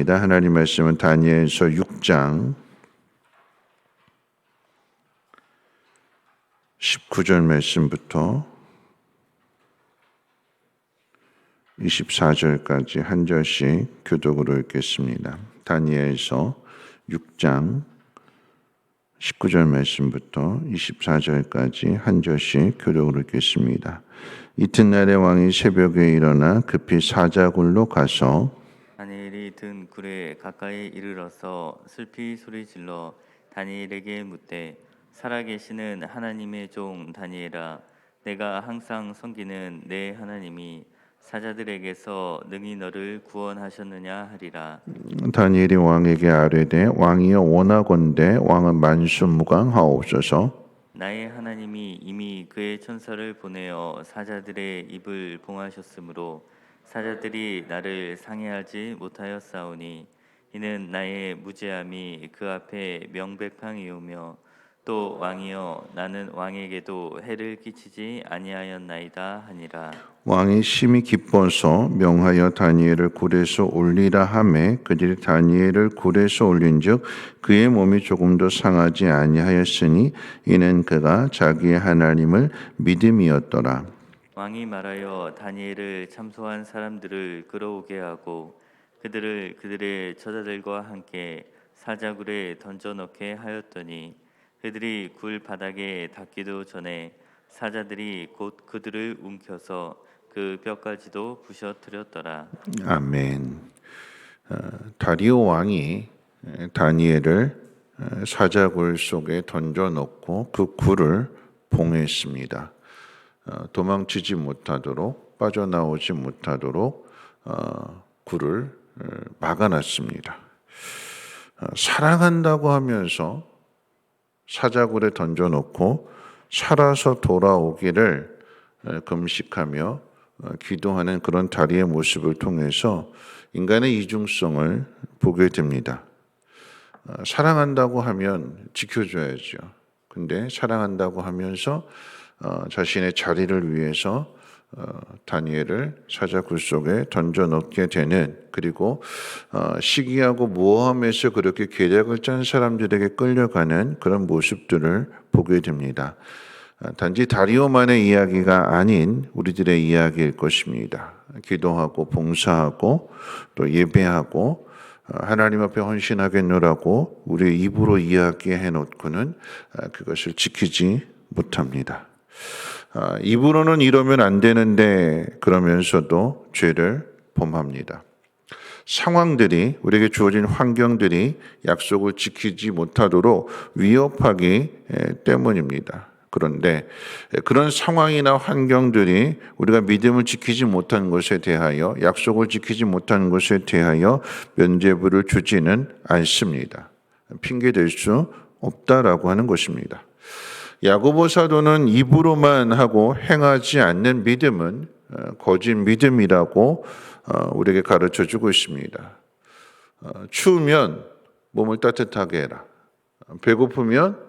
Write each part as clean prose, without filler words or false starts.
하나님 말씀은 다니엘서 6장 19절 말씀부터 24절까지 한 절씩 교독으로 읽겠습니다. 다니엘서 6장 19절 말씀부터 24절까지 한 절씩 교독으로 읽겠습니다. 이튿날에 왕이 새벽에 일어나 급히 사자굴로 가서 다니엘이 든 굴에 가까이 이르러서 슬피 소리질러 다니엘에게 묻되 살아계시는 하나님의 종 다니엘아, 내가 항상 섬기는 내 하나님이 사자들에게서 능히 너를 구원하셨느냐 하리라. 다니엘이 왕에게 아뢰되 왕이여 원하건대 왕은 만수무강하옵소서. 나의 하나님이 이미 그의 천사를 보내어 사자들의 입을 봉하셨으므로 사자들이 나를 상해하지 못하였사오니 이는 나의 무죄함이 그 앞에 명백함이오며 또 왕이여 나는 왕에게도 해를 끼치지 아니하였나이다 하니라. 왕이 심히 기뻐서 명하여 다니엘을 굴에서 올리라 하매 그들이 다니엘을 굴에서 올린즉 그의 몸이 조금도 상하지 아니하였으니 이는 그가 자기의 하나님을 믿음이었더라. 왕이 말하여 다니엘을 참소한 사람들을 끌어오게 하고 그들을 그들의 처자들과 함께 사자굴에 던져넣게 하였더니 그들이 굴 바닥에 닿기도 전에 사자들이 곧 그들을 움켜서 그 뼈까지도 부셔뜨렸더라. 아멘. 다리오 왕이 다니엘을 사자굴 속에 던져넣고 그 굴을 봉했습니다. 도망치지 못하도록 빠져나오지 못하도록 굴을 막아놨습니다. 사랑한다고 하면서 사자굴에 던져놓고 살아서 돌아오기를 금식하며 기도하는 그런 다리의 모습을 통해서 인간의 이중성을 보게 됩니다. 사랑한다고 하면 지켜줘야죠. 근데 사랑한다고 하면서 자신의 자리를 위해서 다니엘을 사자굴 속에 던져넣게 되는, 그리고 시기하고 모함에서 그렇게 계략을 짠 사람들에게 끌려가는 그런 모습들을 보게 됩니다. 단지 다리오만의 이야기가 아닌 우리들의 이야기일 것입니다. 기도하고 봉사하고 또 예배하고 하나님 앞에 헌신하겠노라고 우리 입으로 이야기해 놓고는 그것을 지키지 못합니다. 입으로는 이러면 안 되는데 그러면서도 죄를 범합니다. 상황들이, 우리에게 주어진 환경들이 약속을 지키지 못하도록 위협하기 때문입니다. 그런데 그런 상황이나 환경들이 우리가 믿음을 지키지 못한 것에 대하여, 약속을 지키지 못한 것에 대하여 면죄부를 주지는 않습니다. 핑계댈 수 없다라고 하는 것입니다. 야고보 사도는 입으로만 하고 행하지 않는 믿음은 거짓 믿음이라고 우리에게 가르쳐 주고 있습니다. 추우면 몸을 따뜻하게 해라. 배고프면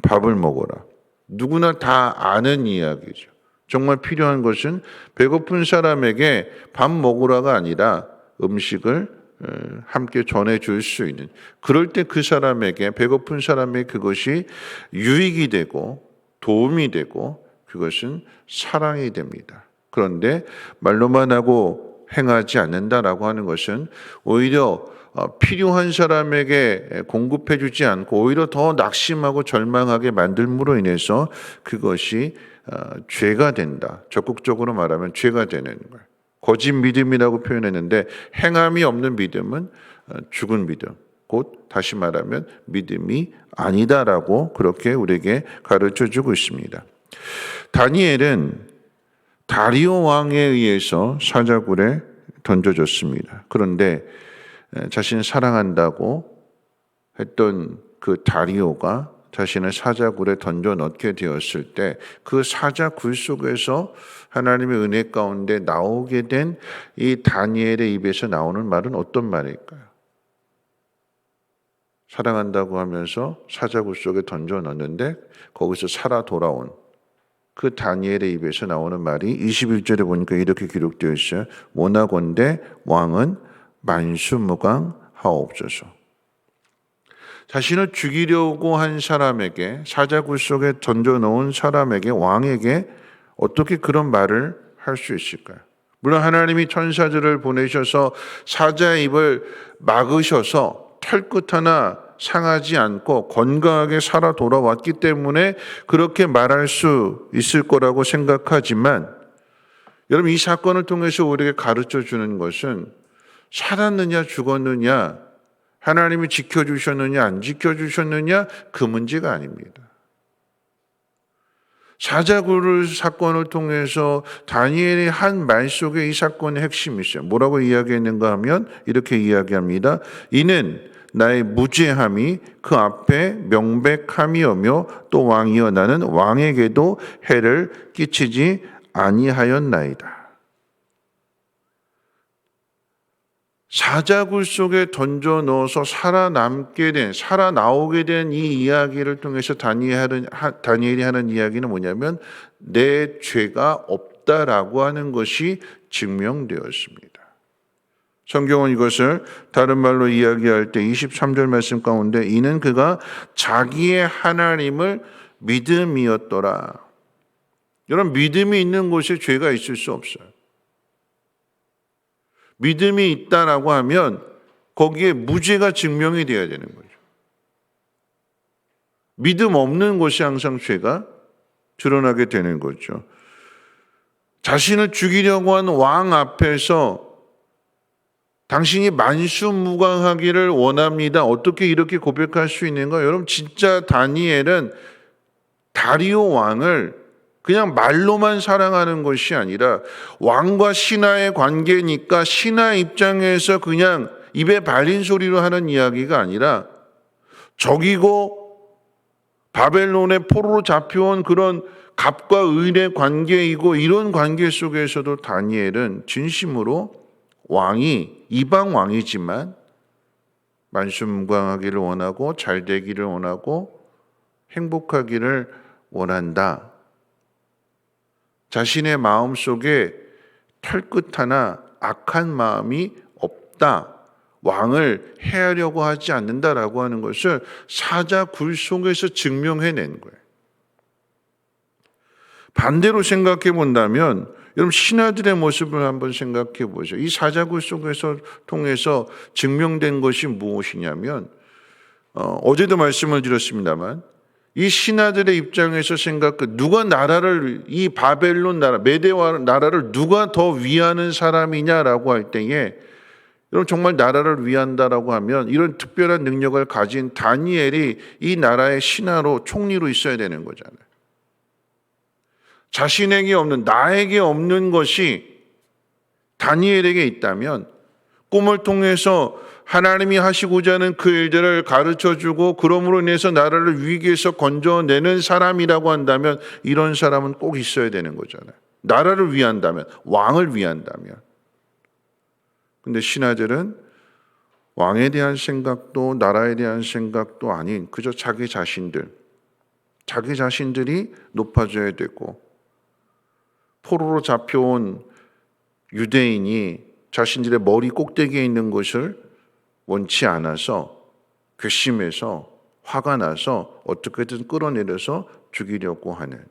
밥을 먹어라. 누구나 다 아는 이야기죠. 정말 필요한 것은 배고픈 사람에게 밥 먹으라가 아니라 음식을 함께 전해줄 수 있는, 그럴 때 그 사람에게, 배고픈 사람에게 그것이 유익이 되고 도움이 되고 그것은 사랑이 됩니다. 그런데 말로만 하고 행하지 않는다라고 하는 것은 오히려 필요한 사람에게 공급해 주지 않고 오히려 더 낙심하고 절망하게 만들므로 인해서 그것이 죄가 된다. 적극적으로 말하면 죄가 되는 거예요. 거짓 믿음이라고 표현했는데 행함이 없는 믿음은 죽은 믿음, 곧 다시 말하면 믿음이 아니다라고 그렇게 우리에게 가르쳐주고 있습니다. 다니엘은 다리오 왕에 의해서 사자굴에 던져졌습니다. 그런데 자신을 사랑한다고 했던 그 다리오가 자신을 사자굴에 던져 넣게 되었을 때 그 사자굴 속에서 하나님의 은혜 가운데 나오게 된 이 다니엘의 입에서 나오는 말은 어떤 말일까요? 사랑한다고 하면서 사자굴 속에 던져 넣는데 거기서 살아 돌아온 그 다니엘의 입에서 나오는 말이 21절에 보니까 이렇게 기록되어 있어요. 원하건대 왕은 만수무강 하옵소서. 자신을 죽이려고 한 사람에게, 사자굴 속에 던져놓은 사람에게, 왕에게 어떻게 그런 말을 할 수 있을까요? 물론 하나님이 천사들을 보내셔서 사자의 입을 막으셔서 털끝 하나 상하지 않고 건강하게 살아 돌아왔기 때문에 그렇게 말할 수 있을 거라고 생각하지만, 여러분, 이 사건을 통해서 우리에게 가르쳐 주는 것은 살았느냐 죽었느냐, 하나님이 지켜주셨느냐 안 지켜주셨느냐, 그 문제가 아닙니다. 사자굴 사건을 통해서 다니엘이 한 말 속에 이 사건의 핵심이 있어요. 뭐라고 이야기했는가 하면 이렇게 이야기합니다. 이는 나의 무죄함이 그 앞에 명백함이오며 또 왕이여 나는 왕에게도 해를 끼치지 아니하였나이다. 사자굴 속에 던져 넣어서 살아나오게 된 이 이야기를 통해서 다니엘이 하는 이야기는 뭐냐면 내 죄가 없다라고 하는 것이 증명되었습니다. 성경은 이것을 다른 말로 이야기할 때 23절 말씀 가운데 이는 그가 자기의 하나님을 믿음이었더라. 여러분, 믿음이 있는 곳에 죄가 있을 수 없어요. 믿음이 있다라고 하면 거기에 무죄가 증명이 되어야 되는 거죠. 믿음 없는 곳이 항상 죄가 드러나게 되는 거죠. 자신을 죽이려고 한 왕 앞에서 당신이 만수무강하기를 원합니다. 어떻게 이렇게 고백할 수 있는가? 여러분, 진짜 다니엘은 다리오 왕을 그냥 말로만 사랑하는 것이 아니라 왕과 신하의 관계니까 신하 입장에서 그냥 입에 발린 소리로 하는 이야기가 아니라 적이고 바벨론의 포로로 잡혀온 그런 갑과 을의 관계이고, 이런 관계 속에서도 다니엘은 진심으로 왕이 이방 왕이지만 만수무강하기를 원하고 잘 되기를 원하고 행복하기를 원한다. 자신의 마음 속에 털끝 하나 악한 마음이 없다. 왕을 해하려고 하지 않는다라고 하는 것을 사자굴 속에서 증명해낸 거예요. 반대로 생각해 본다면 여러분, 신하들의 모습을 한번 생각해 보죠. 이 사자굴 속에서 통해서 증명된 것이 무엇이냐면 어제도 말씀을 드렸습니다만 이 신하들의 입장에서 누가 나라를, 이 바벨론 나라, 메대와 나라를 누가 더 위하는 사람이냐라고 할 때에, 여러분, 정말 나라를 위한다라고 하면 이런 특별한 능력을 가진 다니엘이 이 나라의 신하로, 총리로 있어야 되는 거잖아요. 자신에게 없는, 나에게 없는 것이 다니엘에게 있다면 꿈을 통해서 하나님이 하시고자 하는 그 일들을 가르쳐주고 그러므로 인해서 나라를 위기에서 건져내는 사람이라고 한다면 이런 사람은 꼭 있어야 되는 거잖아요. 나라를 위한다면, 왕을 위한다면. 근데 신하들은 왕에 대한 생각도 나라에 대한 생각도 아닌 그저 자기 자신들이 높아져야 되고, 포로로 잡혀온 유대인이 자신들의 머리 꼭대기에 있는 것을 원치 않아서 괘씸해서 화가 나서 어떻게든 끌어내려서 죽이려고 하는,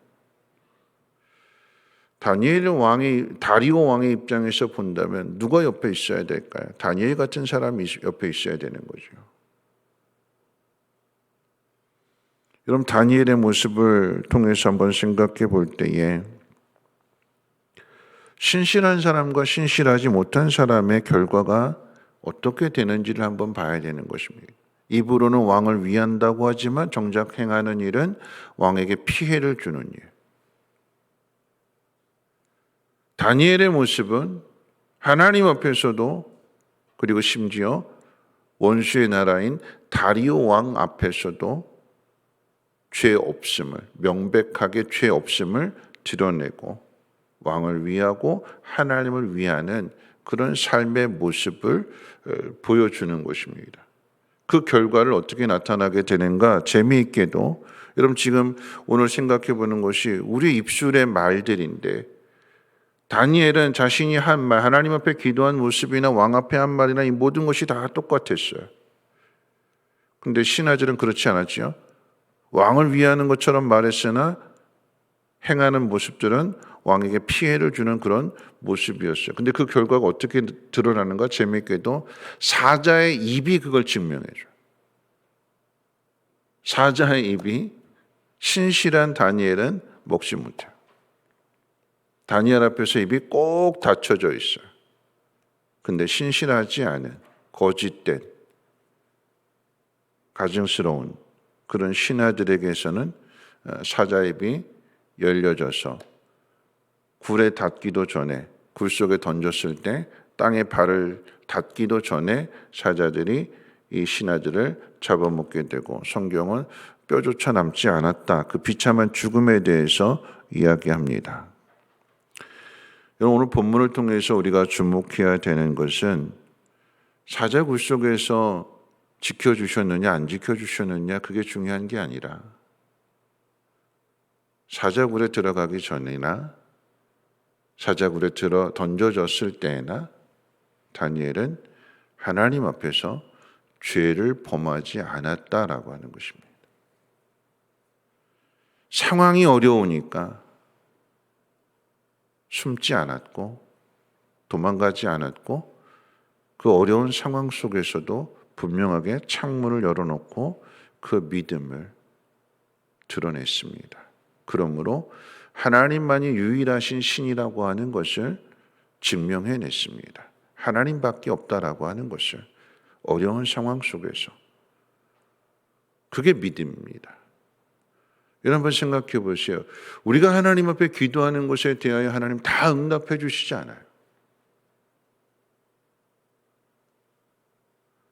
다리오 왕의 입장에서 본다면 누가 옆에 있어야 될까요? 다니엘 같은 사람이 옆에 있어야 되는 거죠. 여러분, 다니엘의 모습을 통해서 한번 생각해 볼 때에 신실한 사람과 신실하지 못한 사람의 결과가 어떻게 되는지를 한번 봐야 되는 것입니다. 입으로는 왕을 위한다고 하지만 정작 행하는 일은 왕에게 피해를 주는 일. 다니엘의 모습은 하나님 앞에서도, 그리고 심지어 원수의 나라인 다리오 왕 앞에서도 죄 없음을, 명백하게 죄 없음을 드러내고 왕을 위하고 하나님을 위하는 그런 삶의 모습을 보여주는 것입니다. 그 결과를 어떻게 나타나게 되는가? 재미있게도 여러분, 지금 오늘 생각해 보는 것이 우리 입술의 말들인데 다니엘은 자신이 한 말, 하나님 앞에 기도한 모습이나 왕 앞에 한 말이나 이 모든 것이 다 똑같았어요. 근데 신하들은 그렇지 않았죠. 왕을 위하는 것처럼 말했으나 행하는 모습들은 왕에게 피해를 주는 그런 모습이었어요. 근데 그 결과가 어떻게 드러나는가? 재미있게도 사자의 입이 그걸 증명해줘요. 사자의 입이 신실한 다니엘은 먹지 못해요. 다니엘 앞에서 입이 꼭 닫혀져 있어요. 근데 신실하지 않은 거짓된 가증스러운 그런 신하들에게서는 사자의 입이 열려져서 굴에 닿기도 전에, 굴 속에 던졌을 때 땅에 발을 닿기도 전에 사자들이 이 신하들을 잡아먹게 되고, 성경은 뼈조차 남지 않았다, 그 비참한 죽음에 대해서 이야기합니다. 여러분, 오늘 본문을 통해서 우리가 주목해야 되는 것은 사자 굴 속에서 지켜주셨느냐 안 지켜주셨느냐 그게 중요한 게 아니라, 사자굴에 들어가기 전이나 사자굴에 던져졌을 때나 다니엘은 하나님 앞에서 죄를 범하지 않았다라고 하는 것입니다. 상황이 어려우니까 숨지 않았고 도망가지 않았고, 그 어려운 상황 속에서도 분명하게 창문을 열어놓고 그 믿음을 드러냈습니다. 그러므로 하나님만이 유일하신 신이라고 하는 것을 증명해냈습니다. 하나님밖에 없다라고 하는 것을 어려운 상황 속에서. 그게 믿음입니다. 여러분 한번 생각해 보세요. 우리가 하나님 앞에 기도하는 것에 대하여 하나님 다 응답해 주시지 않아요.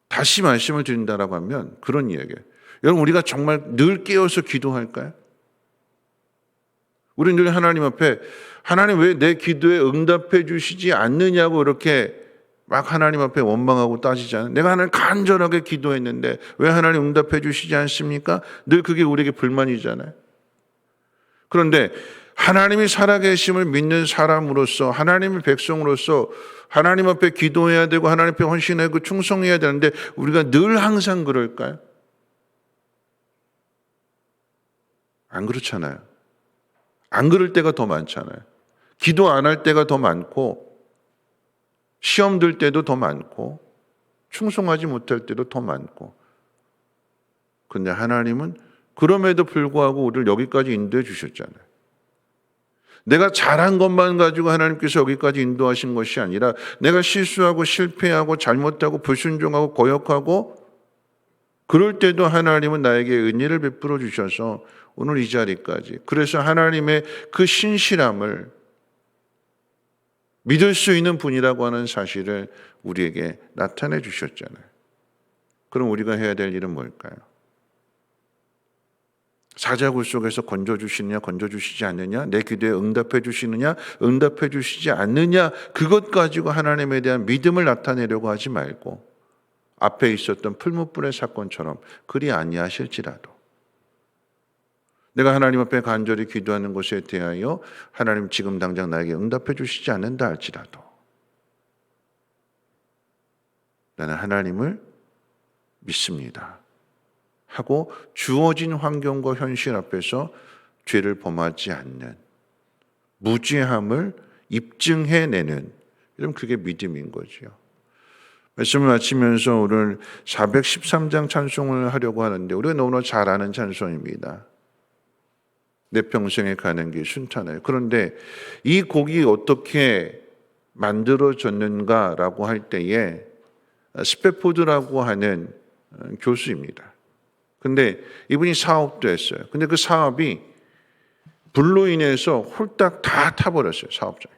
다시 말씀을 드린다라고 하면 그런 이야기예요. 여러분, 우리가 정말 늘 깨어서 기도할까요? 우리는 늘 하나님 앞에, 하나님 왜 내 기도에 응답해 주시지 않느냐고 이렇게 막 하나님 앞에 원망하고 따지잖아요. 내가 하나님 간절하게 기도했는데 왜 하나님 응답해 주시지 않습니까? 늘 그게 우리에게 불만이잖아요. 그런데 하나님이 살아계심을 믿는 사람으로서, 하나님의 백성으로서 하나님 앞에 기도해야 되고 하나님 앞에 헌신하고 충성해야 되는데 우리가 늘 항상 그럴까요? 안 그렇잖아요. 안 그럴 때가 더 많잖아요. 기도 안 할 때가 더 많고, 시험 들 때도 더 많고, 충성하지 못할 때도 더 많고. 근데 하나님은 그럼에도 불구하고 우리를 여기까지 인도해 주셨잖아요. 내가 잘한 것만 가지고 하나님께서 여기까지 인도하신 것이 아니라, 내가 실수하고 실패하고 잘못하고 불순종하고 거역하고 그럴 때도 하나님은 나에게 은혜를 베풀어 주셔서 오늘 이 자리까지, 그래서 하나님의 그 신실함을 믿을 수 있는 분이라고 하는 사실을 우리에게 나타내 주셨잖아요. 그럼 우리가 해야 될 일은 뭘까요? 사자굴 속에서 건져주시느냐 건져주시지 않느냐, 내 기도에 응답해 주시느냐 응답해 주시지 않느냐, 그것 가지고 하나님에 대한 믿음을 나타내려고 하지 말고, 앞에 있었던 풀무불의 사건처럼 그리 아니하실지라도 내가 하나님 앞에 간절히 기도하는 것에 대하여 하나님 지금 당장 나에게 응답해 주시지 않는다 할지라도 나는 하나님을 믿습니다 하고 주어진 환경과 현실 앞에서 죄를 범하지 않는 무죄함을 입증해내는, 이런 그게 믿음인 거죠. 말씀을 마치면서 오늘 413장 찬송을 하려고 하는데, 우리가 너무나 잘 아는 찬송입니다. 내 평생에 가는 길 순탄하여. 그런데 이 곡이 어떻게 만들어졌는가라고 할 때에 스페포드라고 하는 교수입니다. 근데 이분이 사업도 했어요. 근데 그 사업이 불로 인해서 홀딱 다 타버렸어요. 사업장이.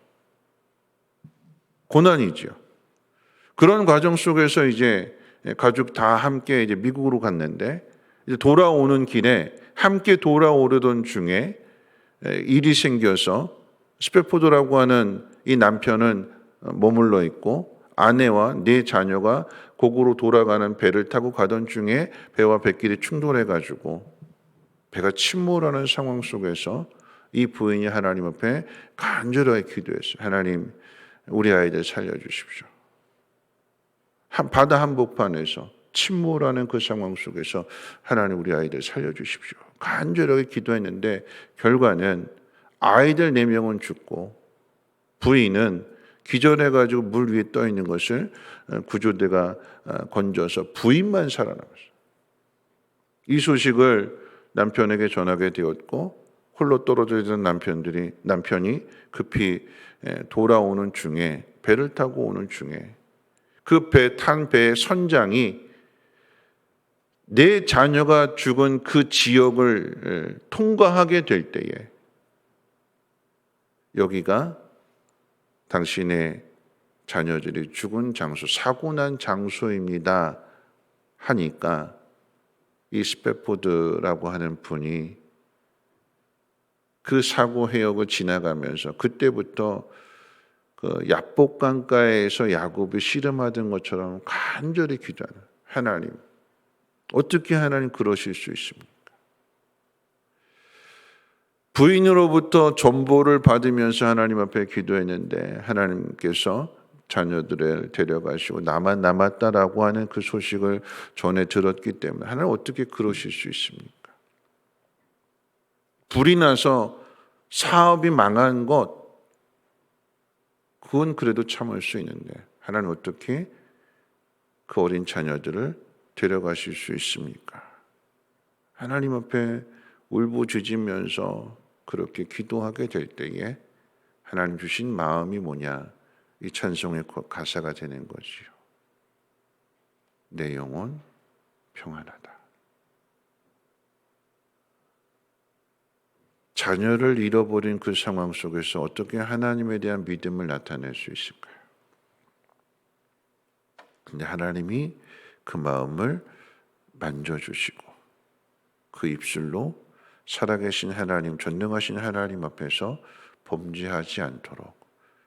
고난이죠. 그런 과정 속에서 이제 가족 다 함께 이제 미국으로 갔는데, 이제 돌아오는 길에 함께 돌아오려던 중에 일이 생겨서 스페포드라고 하는 이 남편은 머물러 있고 아내와 네 자녀가 고국으로 돌아가는 배를 타고 가던 중에 배와 뱃길이 충돌해가지고 배가 침몰하는 상황 속에서 이 부인이 하나님 앞에 간절하게 기도했어요. 하나님, 우리 아이들 살려주십시오. 바다 한복판에서 침몰하는 그 상황 속에서 하나님, 우리 아이들 살려주십시오. 간절하게 기도했는데 결과는 아이들 4명은 죽고 부인은 기절해가지고 물 위에 떠 있는 것을 구조대가 건져서 부인만 살아남았어요. 이 소식을 남편에게 전하게 되었고 홀로 떨어져 있던 남편이 급히 돌아오는 중에, 배를 타고 오는 중에 그 탄 배의 선장이 내 자녀가 죽은 그 지역을 통과하게 될 때에 여기가 당신의 자녀들이 죽은 장소, 사고 난 장소입니다 하니까 이 스패포드라고 하는 분이 그 사고 해역을 지나가면서 그때부터 그 야복강가에서 야곱이 씨름하던 것처럼 간절히 기도하는, 하나님, 어떻게 하나님 그러실 수 있습니까? 부인으로부터 전보를 받으면서 하나님 앞에 기도했는데 하나님께서 자녀들을 데려가시고 나만 남았다라고 하는 그 소식을 전해 들었기 때문에 하나님 어떻게 그러실 수 있습니까? 불이 나서 사업이 망한 것, 그건 그래도 참을 수 있는데 하나님 어떻게 그 어린 자녀들을 데려가실 수 있습니까? 하나님 앞에 울부짖으면서 그렇게 기도하게 될 때에 하나님 주신 마음이 뭐냐? 이 찬송의 가사가 되는 거지요. 내 영혼 평안하다. 자녀를 잃어버린 그 상황 속에서 어떻게 하나님에 대한 믿음을 나타낼 수 있을까요? 근데 하나님이 그 마음을 만져주시고 그 입술로 살아계신 하나님, 전능하신 하나님 앞에서 범죄하지 않도록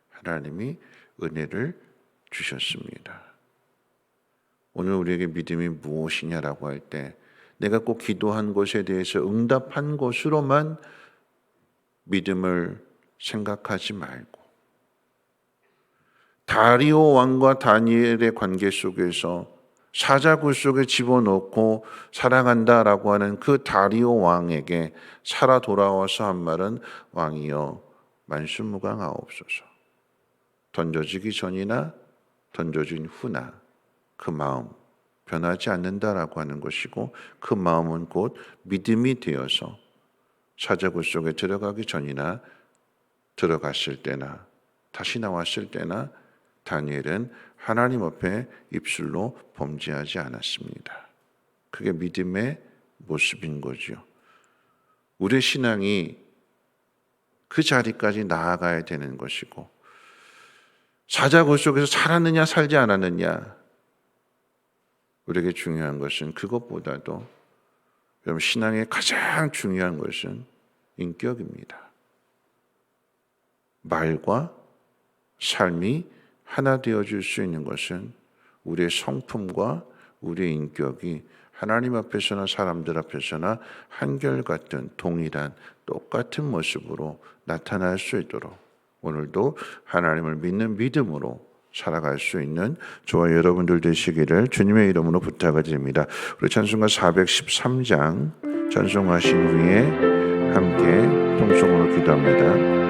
하나님이 은혜를 주셨습니다. 오늘 우리에게 믿음이 무엇이냐라고 할 때 내가 꼭 기도한 것에 대해서 응답한 것으로만 믿음을 생각하지 말고 다리오 왕과 다니엘의 관계 속에서 사자굴 속에 집어넣고 사랑한다라고 하는 그 다리오 왕에게 살아 돌아와서 한 말은 왕이여 만수무강하옵소서. 던져지기 전이나 던져진 후나 그 마음 변하지 않는다라고 하는 것이고 그 마음은 곧 믿음이 되어서 사자굴 속에 들어가기 전이나 들어갔을 때나 다시 나왔을 때나 다니엘은 하나님 앞에 입술로 범죄하지 않았습니다. 그게 믿음의 모습인 거죠. 우리의 신앙이 그 자리까지 나아가야 되는 것이고 사자굴 속에서 살았느냐 살지 않았느냐, 우리에게 중요한 것은 그것보다도 여러분 신앙의 가장 중요한 것은 인격입니다. 말과 삶이 하나 되어질 수 있는 것은 우리의 성품과 우리의 인격이 하나님 앞에서나 사람들 앞에서나 한결같은 동일한 똑같은 모습으로 나타날 수 있도록 오늘도 하나님을 믿는 믿음으로 살아갈 수 있는 저와 여러분들 되시기를 주님의 이름으로 부탁을 드립니다. 우리 찬송가 413장 찬송하신 후에 함께 통성으로 기도합니다.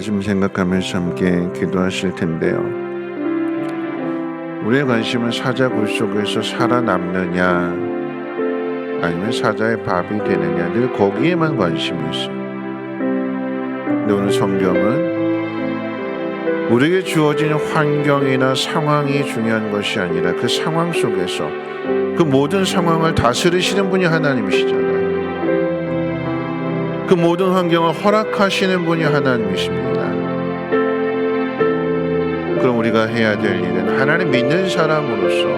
말씀 생각하면서 함께 기도하실 텐데요. 우리의 관심은 사자 굴 속에서 살아남느냐 아니면 사자의 밥이 되느냐, 늘 거기에만 관심이 있어요. 근데 오늘 성경은 우리에게 주어진 환경이나 상황이 중요한 것이 아니라 그 상황 속에서 그 모든 상황을 다스리시는 분이 하나님이시잖아요. 그 모든 환경을 허락하시는 분이 하나님이십니다. 그럼 우리가 해야 될 일은 하나님 믿는 사람으로서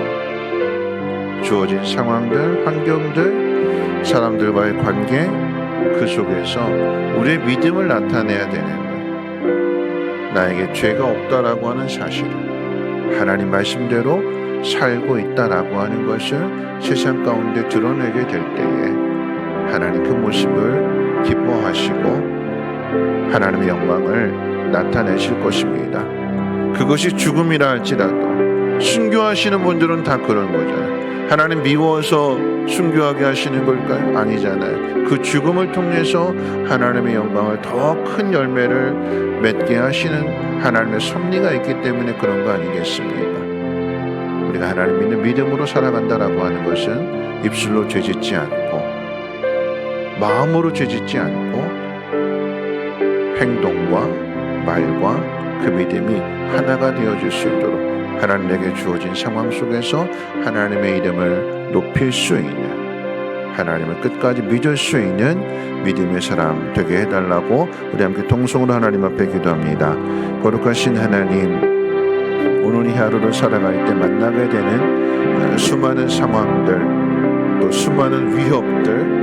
주어진 상황들, 환경들, 사람들과의 관계, 그 속에서 우리의 믿음을 나타내야 되는 거예요. 나에게 죄가 없다라고 하는 사실을, 하나님 말씀대로 살고 있다라고 하는 것을 세상 가운데 드러내게 될 때에 하나님 그 모습을 기뻐하시고 하나님의 영광을 나타내실 것입니다. 그것이 죽음이라 할지라도, 순교하시는 분들은 다 그런 거잖아요. 하나님 미워서 순교하게 하시는 걸까요? 아니잖아요. 그 죽음을 통해서 하나님의 영광을 더 큰 열매를 맺게 하시는 하나님의 섭리가 있기 때문에 그런 거 아니겠습니까? 우리가 하나님 믿는 믿음으로 살아간다라고 하는 것은 입술로 죄짓지 않고 마음으로 죄짓지 않고 행동과 말과 그 믿음이 하나가 되어질 수 있도록 하나님에게 주어진 상황 속에서 하나님의 이름을 높일 수 있는, 하나님을 끝까지 믿을 수 있는 믿음의 사람 되게 해달라고 우리 함께 통성으로 하나님 앞에 기도합니다. 거룩하신 하나님, 오늘 이 하루를 살아갈 때 만나게 되는 수많은 상황들, 또 수많은 위협들,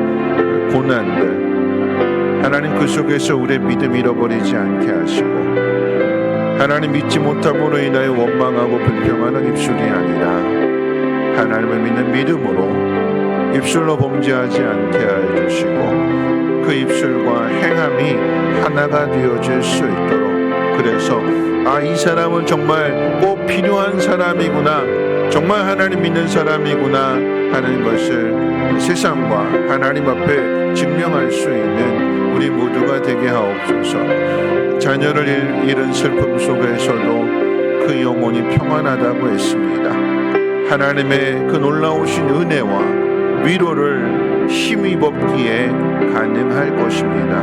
고난들, 하나님 그 속에서 우리의 믿음 잃어버리지 않게 하시고, 하나님 믿지 못함으로 인하여 원망하고 불평하는 입술이 아니라 하나님을 믿는 믿음으로 입술로 범죄하지 않게 하여 주시고, 그 입술과 행함이 하나가 되어질 수 있도록, 그래서 이 사람은 정말 꼭 필요한 사람이구나, 정말 하나님 믿는 사람이구나 하는 것을 세상과 하나님 앞에 증명할 수 있는 우리 모두가 되게 하옵소서. 자녀를 잃은 슬픔 속에서도 그 영혼이 평안하다고 했습니다. 하나님의 그 놀라우신 은혜와 위로를 힘입었기에 가능할 것입니다.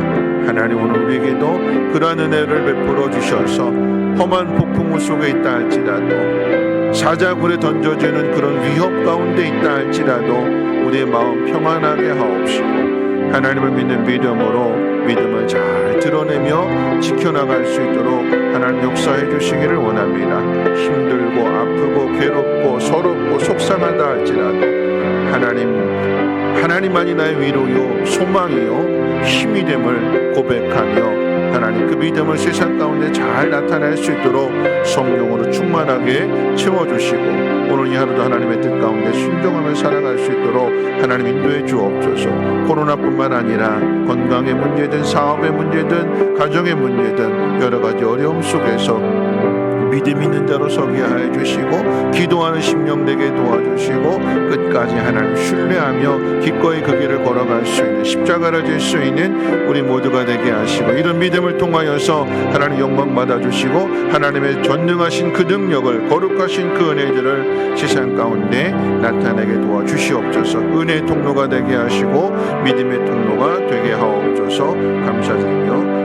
하나님 오늘 우리에게도 그러한 은혜를 베풀어 주셔서 험한 폭풍우 속에 있다 할지라도, 사자굴에 던져지는 그런 위협 가운데 있다 할지라도 우리의 마음 평안하게 하옵시고, 하나님을 믿는 믿음으로 믿음을 잘 드러내며 지켜나갈 수 있도록 하나님 역사해 주시기를 원합니다. 힘들고 아프고 괴롭고 서럽고 속상하다 할지라도 하나님만이 나의 위로요 소망이요 힘이 됨을 고백하며 하나님 그 믿음을 세상 가운데 잘 나타낼 수 있도록 성령으로 충만하게 채워주시고, 오늘 이 하루도 하나님의 뜻 가운데 순종하며 살아갈 수 있도록 하나님 인도해 주옵소서. 코로나뿐만 아니라 건강의 문제든 사업의 문제든 가정의 문제든 여러 가지 어려움 속에서 믿음 있는 자로 서게 하여 주시고, 기도하는 심령 되게 도와주시고, 끝까지 하나님 신뢰하며 기꺼이 그 길을 걸어갈 수 있는, 십자가를 질 수 있는 우리 모두가 되게 하시고, 이런 믿음을 통하여서 하나님 영광 받아주시고 하나님의 전능하신 그 능력을, 거룩하신 그 은혜들을 세상 가운데 나타내게 도와주시옵소서. 은혜의 통로가 되게 하시고 믿음의 통로가 되게 하옵소서. 감사드리며